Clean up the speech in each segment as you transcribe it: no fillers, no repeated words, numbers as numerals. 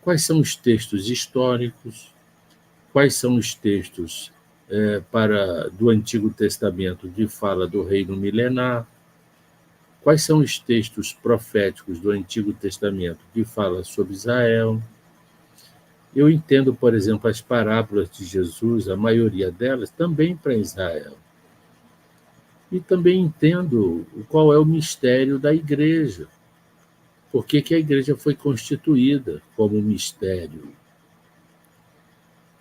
Quais são os textos históricos? Quais são os textos do Antigo Testamento que fala do reino milenar? Quais são os textos proféticos do Antigo Testamento que fala sobre Israel? Eu entendo, por exemplo, as parábolas de Jesus, a maioria delas, também para Israel. E também entendo qual é o mistério da igreja. Por que a igreja foi constituída como mistério?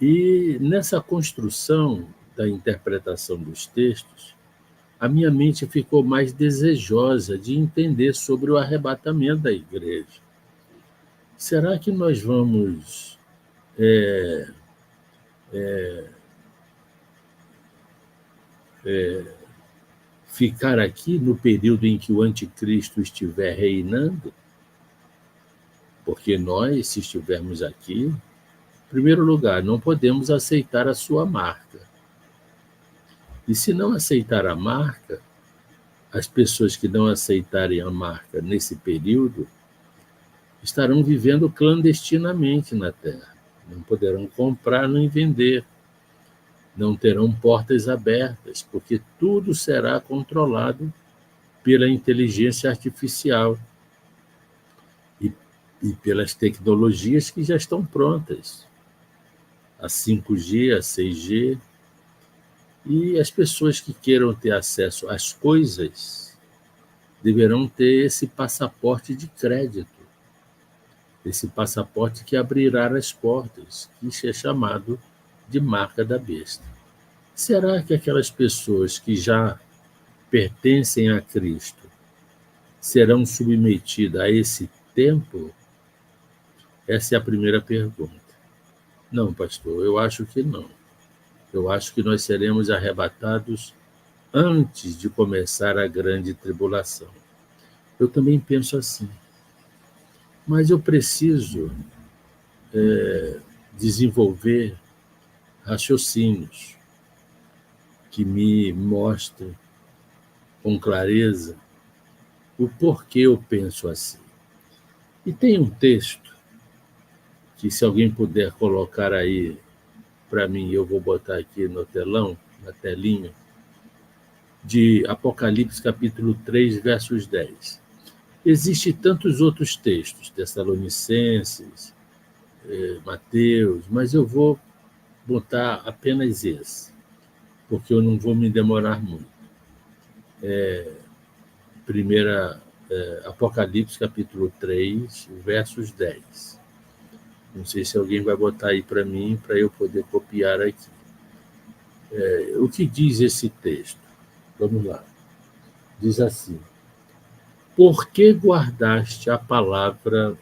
E nessa construção da interpretação dos textos, a minha mente ficou mais desejosa de entender sobre o arrebatamento da igreja. Será que nós vamos ficar aqui no período em que o anticristo estiver reinando? Porque nós, se estivermos aqui, em primeiro lugar, não podemos aceitar a sua marca. E se não aceitar a marca, as pessoas que não aceitarem a marca nesse período estarão vivendo clandestinamente na Terra. Não poderão comprar nem vender. Não terão portas abertas, porque tudo será controlado pela inteligência artificial e pelas tecnologias que já estão prontas. A 5G, a 6G. E as pessoas que queiram ter acesso às coisas deverão ter esse passaporte de crédito, esse passaporte que abrirá as portas, que é chamado de marca da besta. Será que aquelas pessoas que já pertencem a Cristo serão submetidas a esse tempo? Essa é a primeira pergunta. Não, pastor, eu acho que não. Eu acho que nós seremos arrebatados antes de começar a grande tribulação. Eu também penso assim. Mas eu preciso desenvolver raciocínios que me mostrem com clareza o porquê eu penso assim. E tem um texto que, se alguém puder colocar aí para mim, eu vou botar aqui no telão, na telinha, de Apocalipse capítulo 3, versos 10. Existem tantos outros textos, Tessalonicenses, Mateus, mas eu vou botar apenas esse, porque eu não vou me demorar muito. Apocalipse capítulo 3, versos 10. Não sei se alguém vai botar aí para mim, para eu poder copiar aqui. O que diz esse texto? Vamos lá. Diz assim: por que guardaste a palavra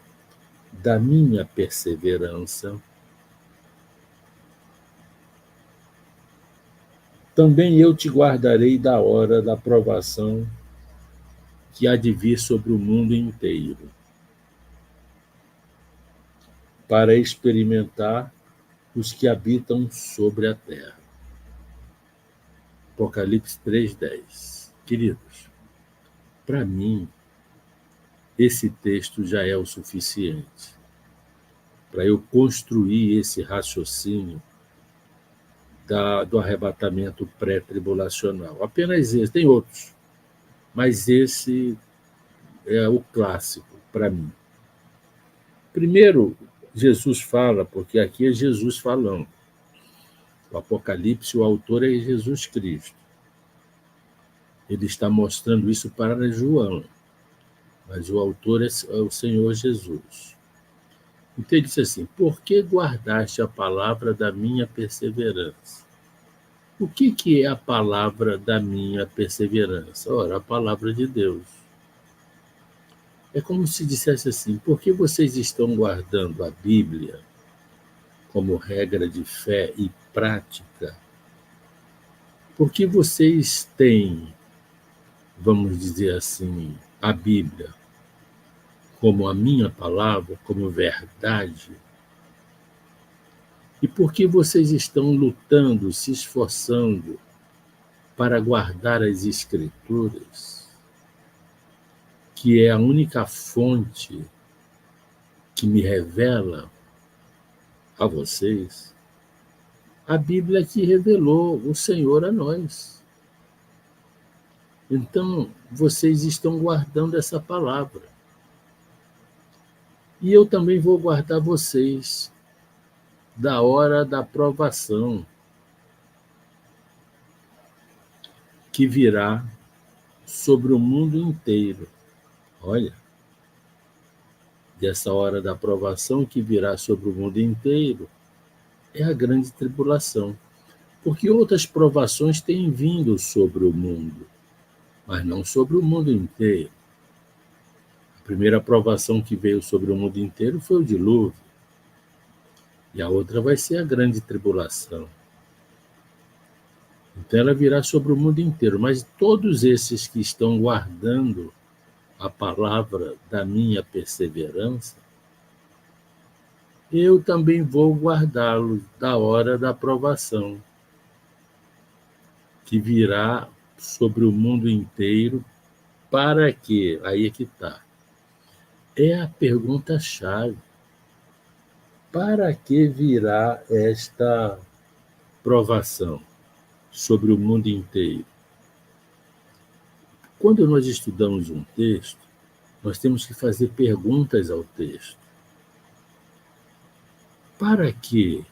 da minha perseverança? Também eu te guardarei da hora da provação que há de vir sobre o mundo inteiro, para experimentar os que habitam sobre a terra. Apocalipse 3:10. Queridos, para mim, esse texto já é o suficiente para eu construir esse raciocínio do arrebatamento pré-tribulacional. Apenas esse, tem outros, mas esse é o clássico para mim. Primeiro, Jesus fala, porque aqui é Jesus falando. O Apocalipse, o autor é Jesus Cristo. Ele está mostrando isso para João, mas o autor é o Senhor Jesus. Então ele disse assim: por que guardaste a palavra da minha perseverança? O que é a palavra da minha perseverança? Ora, a palavra de Deus. É como se dissesse assim: por que vocês estão guardando a Bíblia como regra de fé e prática? Porque vocês têm, vamos dizer assim, a Bíblia como a minha palavra, como verdade? E por que vocês estão lutando, se esforçando para guardar as Escrituras, que é a única fonte que me revela a vocês a Bíblia que revelou o Senhor a nós. Então, vocês estão guardando essa palavra. E eu também vou guardar vocês da hora da provação que virá sobre o mundo inteiro. Olha, dessa hora da provação que virá sobre o mundo inteiro é a grande tribulação. Porque outras provações têm vindo sobre o mundo, mas não sobre o mundo inteiro. A primeira provação que veio sobre o mundo inteiro foi o dilúvio. E a outra vai ser a grande tribulação. Então ela virá sobre o mundo inteiro. Mas todos esses que estão guardando a palavra da minha perseverança, eu também vou guardá-los da hora da provação, que virá sobre o mundo inteiro, para que, aí é que está, é a pergunta-chave, para que virá esta provação sobre o mundo inteiro? Quando nós estudamos um texto, nós temos que fazer perguntas ao texto. Para que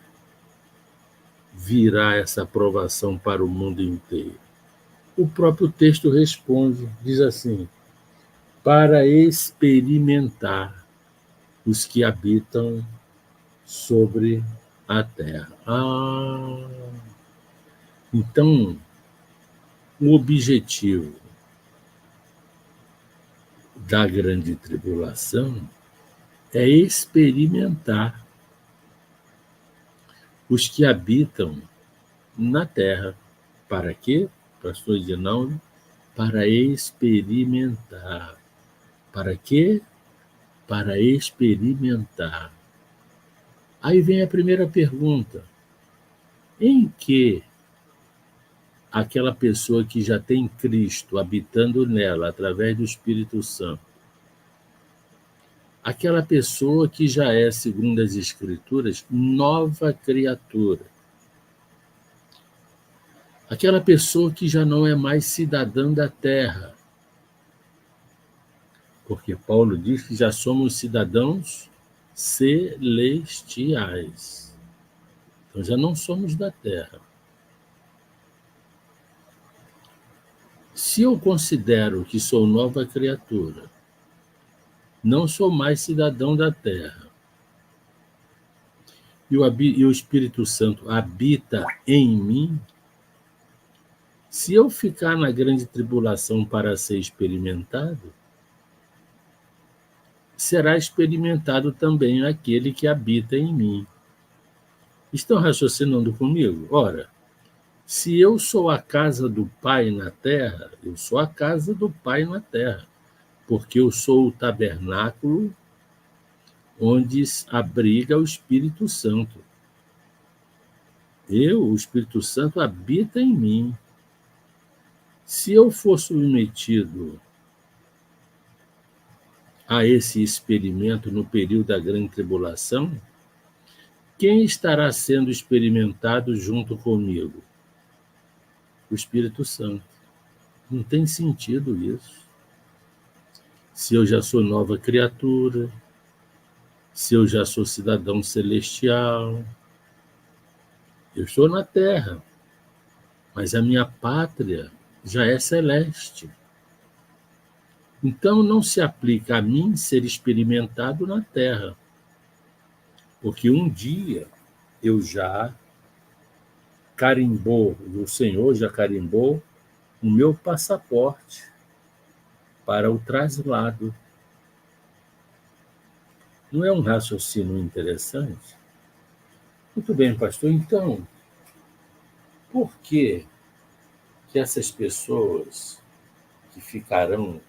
virá essa provação para o mundo inteiro? O próprio texto responde, diz assim: para experimentar os que habitam sobre a terra. Então, o objetivo da grande tribulação é experimentar os que habitam na terra. Para quê? Pastor Edinaldo? Para experimentar. Para quê? Para experimentar. Aí vem a primeira pergunta: em que aquela pessoa que já tem Cristo habitando nela através do Espírito Santo, aquela pessoa que já é, segundo as Escrituras, nova criatura, aquela pessoa que já não é mais cidadã da terra, porque Paulo diz que já somos cidadãos celestiais. Então já não somos da terra. Se eu considero que sou nova criatura, não sou mais cidadão da terra, e o Espírito Santo habita em mim, se eu ficar na grande tribulação para ser experimentado, será experimentado também aquele que habita em mim. Estão raciocinando comigo? Ora, se eu sou a casa do Pai na terra, eu sou a casa do Pai na terra, porque eu sou o tabernáculo onde abriga o Espírito Santo. O Espírito Santo habita em mim. Se eu for submetido a esse experimento no período da grande tribulação, quem estará sendo experimentado junto comigo? O Espírito Santo. Não tem sentido isso. Se eu já sou nova criatura, se eu já sou cidadão celestial, eu estou na terra, mas a minha pátria já é celeste. Então não se aplica a mim ser experimentado na terra, porque um dia eu já carimbou, o Senhor já carimbou o meu passaporte para o traslado. Não é um raciocínio interessante? Muito bem, pastor. Então, por que essas pessoas que ficarão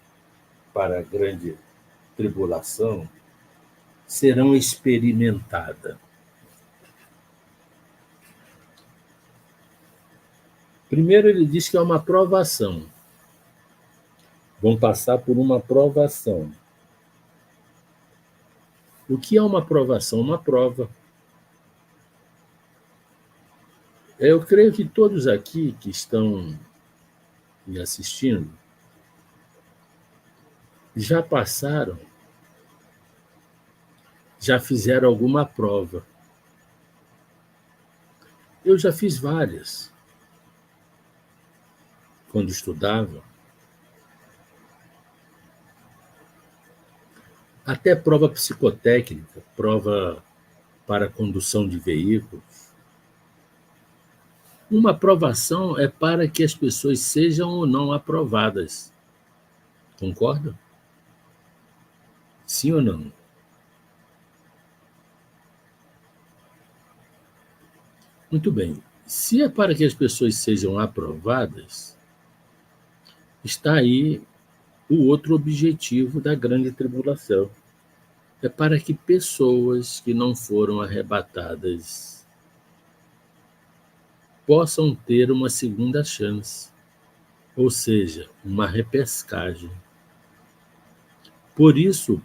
para a grande tribulação serão experimentadas? Primeiro ele diz que é uma provação. Vão passar por uma provação. O que é uma provação? Uma prova. Eu creio que todos aqui que estão me assistindo já passaram, já fizeram alguma prova. Eu já fiz várias. Quando estudava, até prova psicotécnica, prova para condução de veículos. Uma aprovação é para que as pessoas sejam ou não aprovadas. Concorda? Sim ou não? Muito bem. Se é para que as pessoas sejam aprovadas, está aí o outro objetivo da grande tribulação. É para que pessoas que não foram arrebatadas possam ter uma segunda chance, ou seja, uma repescagem. Por isso,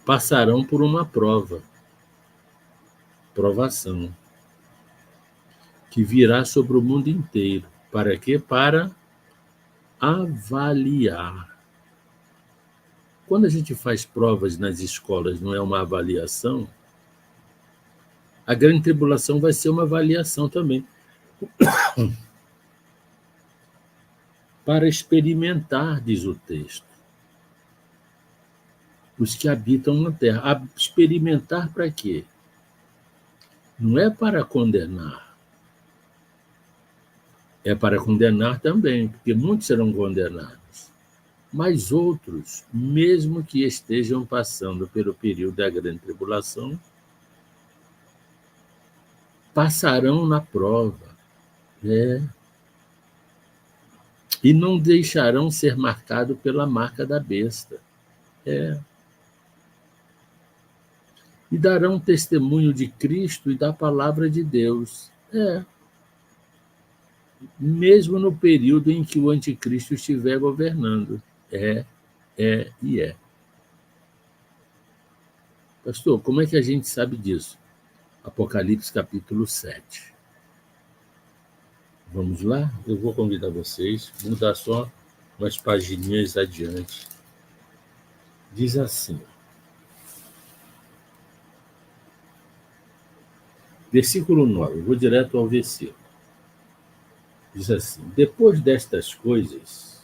passarão por uma provação, que virá sobre o mundo inteiro. Para quê? Para avaliar. Quando a gente faz provas nas escolas, não é uma avaliação? A grande tribulação vai ser uma avaliação também. Para experimentar, diz o texto, os que habitam na terra. Experimentar para quê? Não é para condenar. É para condenar também, porque muitos serão condenados. Mas outros, mesmo que estejam passando pelo período da grande tribulação, passarão na prova. E não deixarão ser marcado pela marca da besta. E darão testemunho de Cristo e da palavra de Deus. Mesmo no período em que o anticristo estiver governando. É. Pastor, como é que a gente sabe disso? Apocalipse capítulo 7. Vamos lá? Eu vou convidar vocês, mudar só umas pagininhas adiante. Diz assim, versículo 9, eu vou direto ao versículo. Diz assim, depois destas coisas,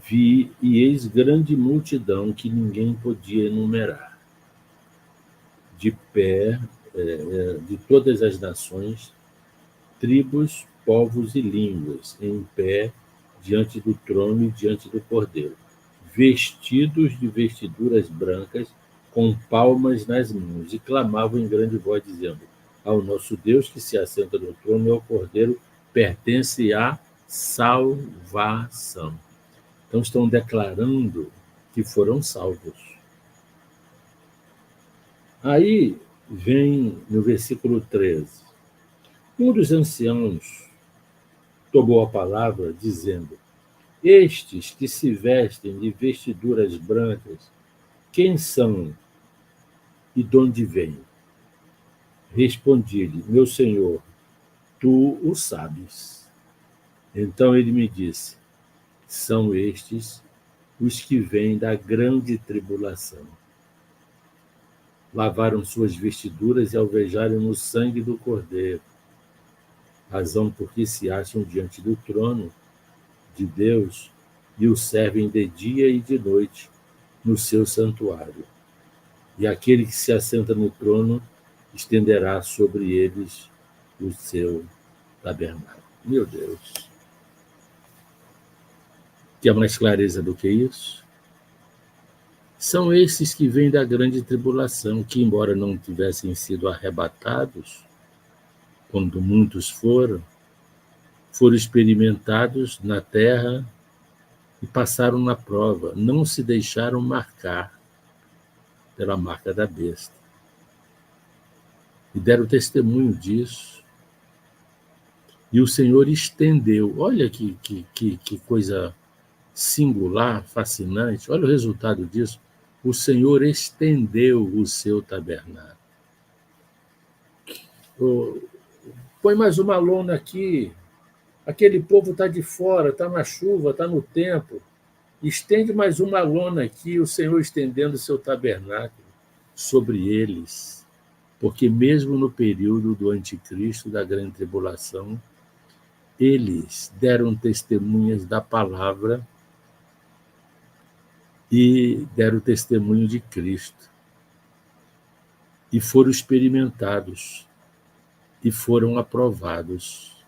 vi e eis grande multidão que ninguém podia enumerar, de pé, de todas as nações, tribos, povos e línguas, em pé, diante do trono e diante do Cordeiro, vestidos de vestiduras brancas, com palmas nas mãos, e clamavam em grande voz, dizendo, ao nosso Deus que se assenta no trono e ao Cordeiro pertence a salvação. Então estão declarando que foram salvos. Aí vem no versículo 13, um dos anciãos tomou a palavra, dizendo, estes que se vestem de vestiduras brancas, quem são e de onde vêm? Respondi-lhe, meu senhor, tu o sabes. Então ele me disse, são estes os que vêm da grande tribulação. Lavaram suas vestiduras e alvejaram no sangue do Cordeiro, razão porque se acham diante do trono de Deus e o servem de dia e de noite no seu santuário. E aquele que se assenta no trono estenderá sobre eles o seu tabernáculo. Meu Deus! Quer mais clareza do que isso? São esses que vêm da grande tribulação, que embora não tivessem sido arrebatados, quando muitos foram experimentados na terra e passaram na prova, não se deixaram marcar pela marca da besta. E deram testemunho disso. E o Senhor estendeu, olha que coisa singular, fascinante, olha o resultado disso, o Senhor estendeu o seu tabernáculo. Põe mais uma lona aqui. Aquele povo está de fora, está na chuva, está no tempo. Estende mais uma lona aqui, o Senhor estendendo o seu tabernáculo sobre eles. Porque mesmo no período do anticristo, da grande tribulação, eles deram testemunhas da palavra e deram testemunho de Cristo. E foram experimentados e foram aprovados.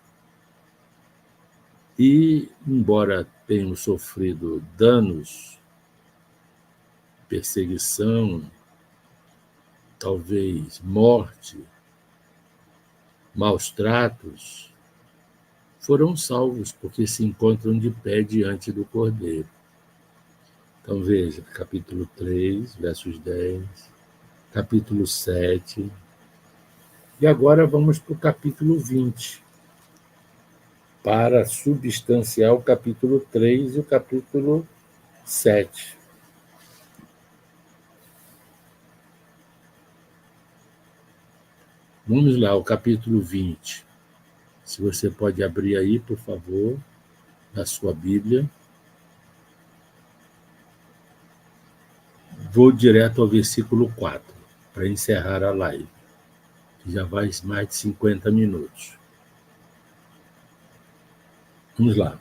E, embora tenham sofrido danos, perseguição, talvez morte, maus tratos, foram salvos, porque se encontram de pé diante do Cordeiro. Então veja, capítulo 3, versos 10, capítulo 7, e agora vamos para o capítulo 20, para substanciar o capítulo 3 e o capítulo 7. Vamos lá, o capítulo 20. Se você pode abrir aí, por favor, na sua Bíblia. Vou direto ao versículo 4, para encerrar a live, que já vai mais de 50 minutos. Vamos lá.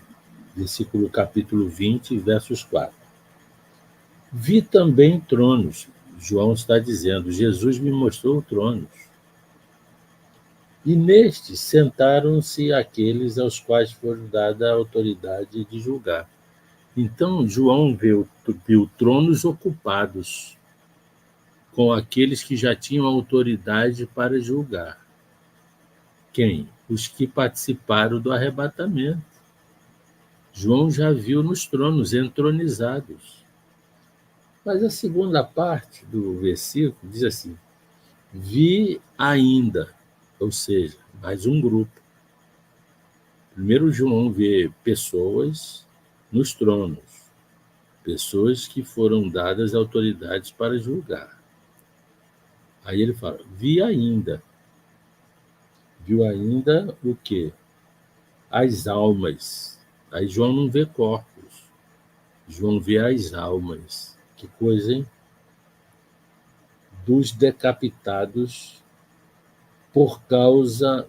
Versículo capítulo 20, versos 4. Vi também tronos. João está dizendo, Jesus me mostrou tronos. E nestes sentaram-se aqueles aos quais foi dada a autoridade de julgar. Então João viu tronos ocupados com aqueles que já tinham autoridade para julgar. Quem? Os que participaram do arrebatamento. João já viu nos tronos entronizados. Mas a segunda parte do versículo diz assim, vi ainda, ou seja, mais um grupo. Primeiro João vê pessoas nos tronos, pessoas que foram dadas autoridades para julgar. Aí ele fala, vi ainda. Viu ainda o quê? As almas. Aí João não vê corpos. João vê as almas. Que coisa, hein? Dos decapitados por causa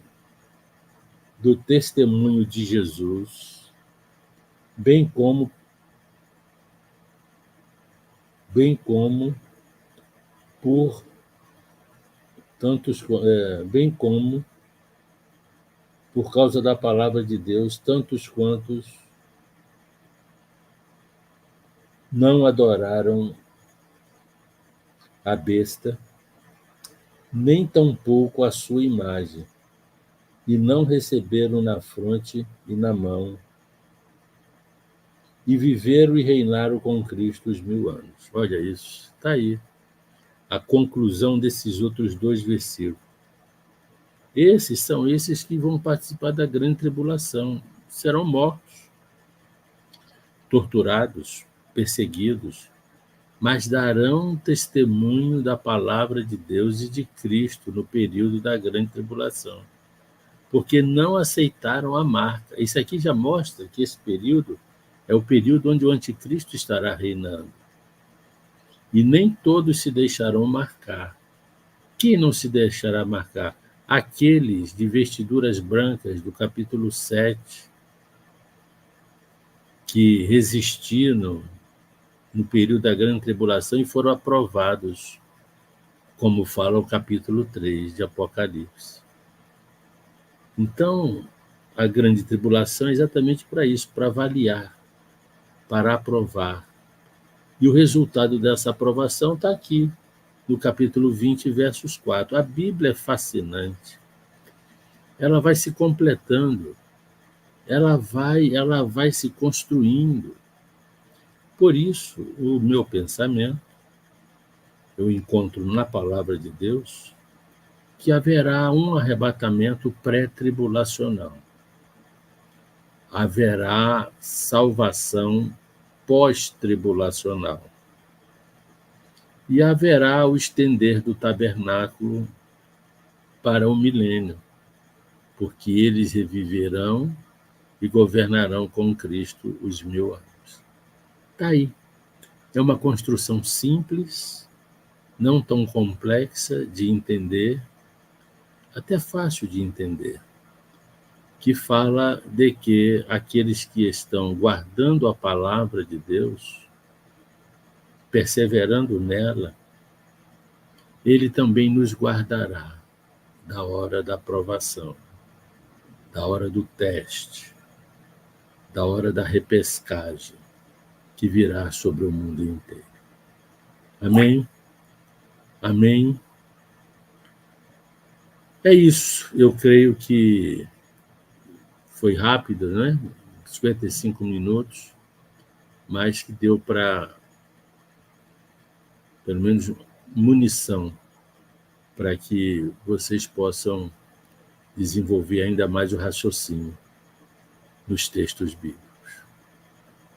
do testemunho de Jesus, bem como por tantos, bem como por causa da palavra de Deus, tantos quantos não adoraram a besta, nem tampouco a sua imagem, e não receberam na fronte e na mão, e viveram e reinaram com Cristo os 1000 anos. Olha isso, está aí a conclusão desses outros 2 versículos. Esses são esses que vão participar da grande tribulação. Serão mortos, torturados, perseguidos, mas darão testemunho da palavra de Deus e de Cristo no período da grande tribulação, porque não aceitaram a marca. Isso aqui já mostra que esse período é o período onde o anticristo estará reinando. E nem todos se deixarão marcar. Quem não se deixará marcar? Aqueles de vestiduras brancas do capítulo 7, que resistiram no período da grande tribulação e foram aprovados, como fala o capítulo 3 de Apocalipse. Então, a grande tribulação é exatamente para isso, para avaliar, para aprovar. E o resultado dessa aprovação está aqui, no capítulo 20, versos 4. A Bíblia é fascinante. Ela vai se completando, ela vai se construindo. Por isso, o meu pensamento, eu encontro na palavra de Deus, que haverá um arrebatamento pré-tribulacional. Haverá salvação pós-tribulacional. E haverá o estender do tabernáculo para o milênio. porque eles reviverão e governarão com Cristo os 1000 anos. Está aí. É uma construção simples, não tão complexa de entender, até fácil de entender, que fala de que aqueles que estão guardando a palavra de Deus, perseverando nela, Ele também nos guardará da hora da provação, da hora do teste, da hora da repescagem que virá sobre o mundo inteiro. Amém? Amém? É isso. Eu creio que foi rápido, né? 55 minutos, mas que deu para, pelo menos, munição para que vocês possam desenvolver ainda mais o raciocínio nos textos bíblicos.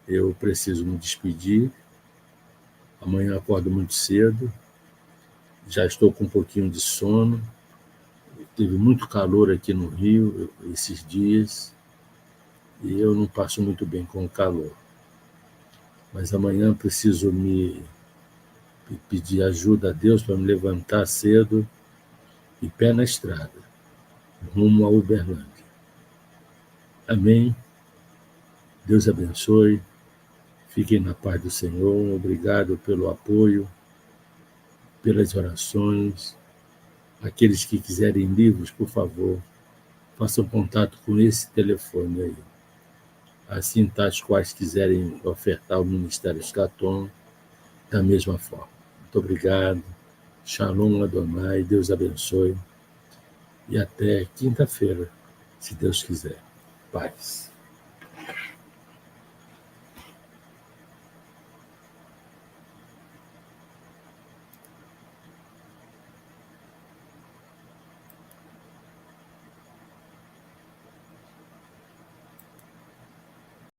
Eu preciso me despedir. Amanhã acordo muito cedo. Já estou com um pouquinho de sono. Teve muito calor aqui no Rio esses dias e eu não passo muito bem com o calor. Mas amanhã preciso me pedir ajuda a Deus para me levantar cedo e pé na estrada, rumo a Uberlândia. Amém? Deus abençoe. Fiquem na paz do Senhor. Obrigado pelo apoio, pelas orações. Aqueles que quiserem livros, por favor, façam contato com esse telefone aí. Assim, tais quais quiserem ofertar o Ministério Escatom, da mesma forma. Muito obrigado. Shalom Adonai, Deus abençoe. E até quinta-feira, se Deus quiser. Paz.